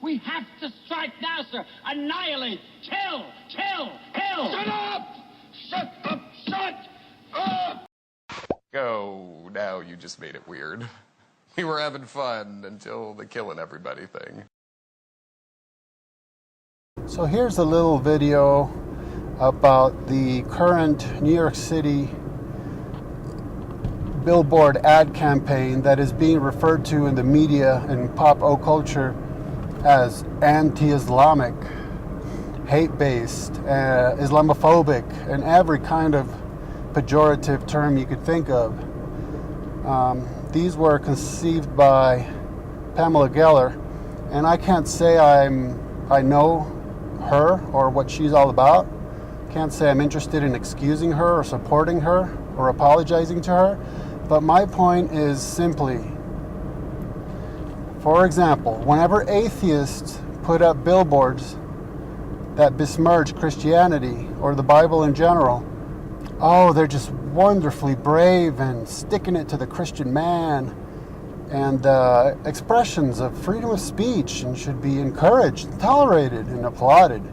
We have to strike now, sir. Annihilate. Kill. Kill. Kill. Shut up! Shut up! Shut up! Oh, now you just made it weird. We were having fun until the killing everybody thing. So here's a little video about the current New York City billboard ad campaign that is being referred to in the media and pop culture as anti-Islamic, hate-based, Islamophobic, and every kind of pejorative term you could think of. These were conceived by Pamela Geller, and I can't say I know her or what she's all about. Can't say I'm interested in excusing her or supporting her or apologizing to her. But my point is simply, for example, whenever atheists put up billboards that besmirch Christianity or the Bible in general, oh, they're just wonderfully brave and sticking it to the Christian man, and expressions of freedom of speech and should be encouraged, tolerated, and applauded.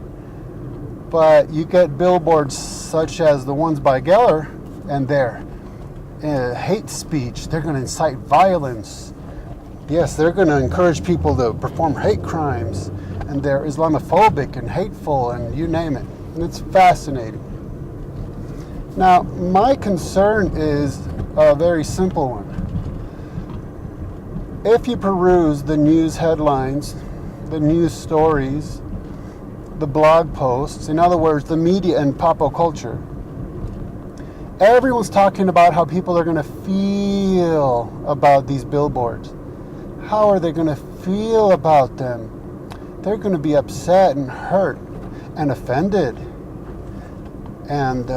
But you get billboards such as the ones by Geller, and they're hate speech. They're going to incite violence. Yes, they're going to encourage people to perform hate crimes, and they're Islamophobic and hateful and you name it. And it's fascinating. Now, my concern is a very simple one. If you peruse the news headlines, the news stories, the blog posts, in other words, the media and pop culture, everyone's talking about how people are going to feel about these billboards. How are they going to feel about them? They're going to be upset and hurt and offended. And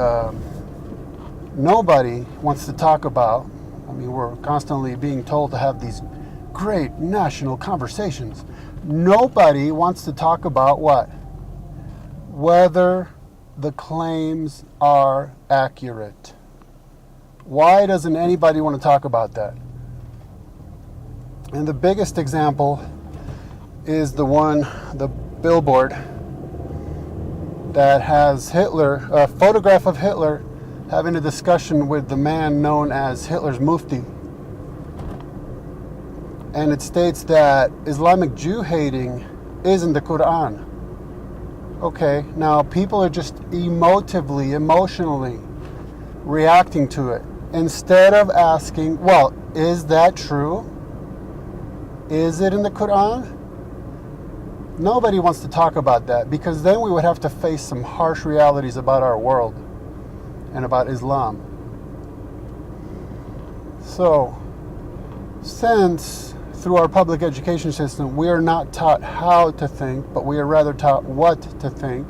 nobody wants to talk about, I mean, we're constantly being told to have these great national conversations. Nobody wants to talk about what? Whether the claims are accurate. Why doesn't anybody want to talk about that? And the biggest example is the billboard that has Hitler, a photograph of Hitler having a discussion with the man known as Hitler's Mufti. And it states that Islamic Jew hating is in the Quran. Okay, now people are just emotionally reacting to it. Instead of asking, well, is that true? Is it in the Quran? Nobody wants to talk about that, because then we would have to face some harsh realities about our world and about Islam. So, since through our public education system we are not taught how to think, but we are rather taught what to think,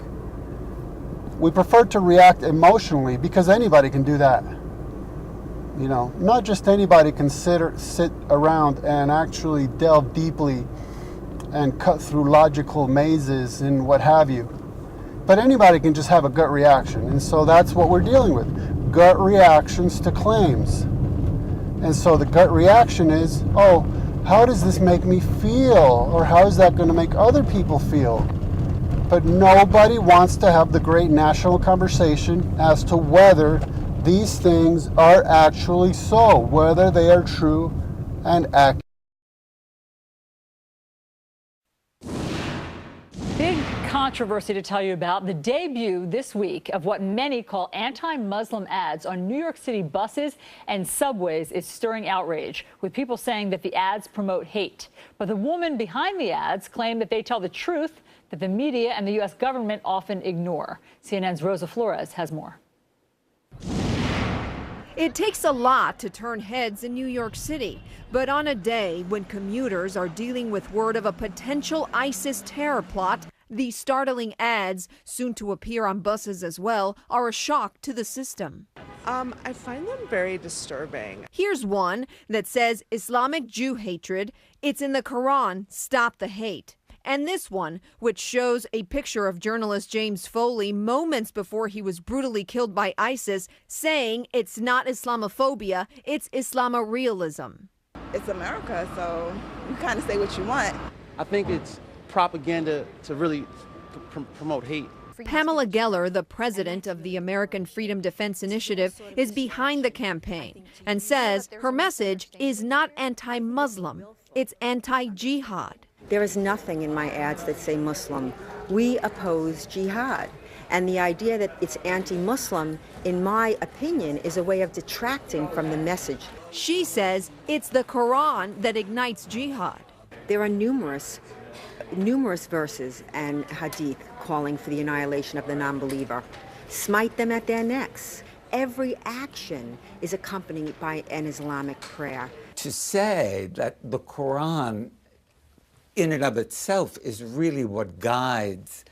we prefer to react emotionally, because anybody can do that. You know, not just anybody can sit around and actually delve deeply and cut through logical mazes and what have you. But anybody can just have a gut reaction. And so that's what we're dealing with. Gut reactions to claims. And so the gut reaction is, oh, how does this make me feel? Or how is that going to make other people feel? But nobody wants to have the great national conversation as to whether these things are actually so, whether they are true and accurate. Big controversy to tell you about. The debut this week of what many call anti-Muslim ads on New York City buses and subways is stirring outrage, with people saying that the ads promote hate. But the woman behind the ads claim that they tell the truth that the media and the U.S. government often ignore. CNN's Rosa Flores has more. It takes a lot to turn heads in New York City, but on a day when commuters are dealing with word of a potential ISIS terror plot, these startling ads, soon to appear on buses as well, are a shock to the system. I find them very disturbing. Here's one that says Islamic Jew hatred, it's in the Quran, stop the hate. And this one, which shows a picture of journalist James Foley moments before he was brutally killed by ISIS, saying it's not Islamophobia, it's Islamorealism. It's America, so you kind of say what you want. I think it's propaganda to really promote hate. Pamela Geller, the president of the American Freedom Defense Initiative, is behind the campaign and says her message is not anti-Muslim, it's anti-jihad. There is nothing in my ads that say Muslim. We oppose jihad. And the idea that it's anti-Muslim, in my opinion, is a way of detracting from the message. She says it's the Quran that ignites jihad. There are numerous verses and hadith calling for the annihilation of the non-believer. Smite them at their necks. Every action is accompanied by an Islamic prayer. To say that the Quran in and of itself is really what guides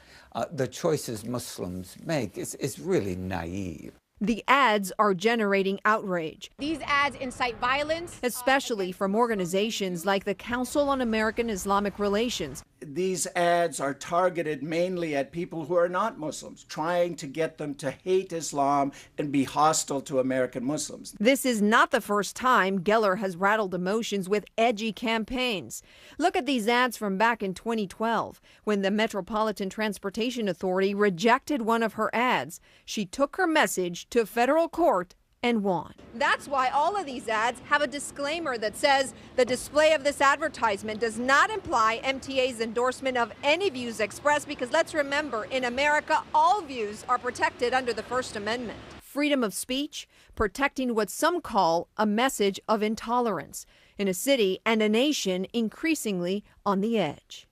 the choices Muslims make is really naive. The ads are generating outrage. These ads incite violence, especially from organizations like the Council on American Islamic Relations. These ads are targeted mainly at people who are not Muslims, trying to get them to hate Islam and be hostile to American Muslims. This is not the first time Geller has rattled emotions with edgy campaigns. Look at these ads from back in 2012, when the Metropolitan Transportation Authority rejected one of her ads. She took her message to federal court and won. That's why all of these ads have a disclaimer that says the display of this advertisement does not imply MTA's endorsement of any views expressed, because let's remember, in America, all views are protected under the First Amendment. Freedom of speech, protecting what some call a message of intolerance in a city and a nation increasingly on the edge.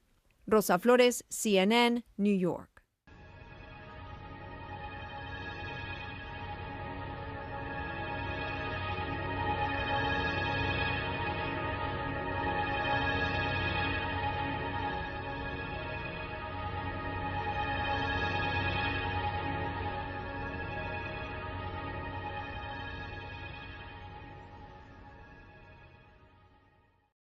Rosa Flores, CNN, New York.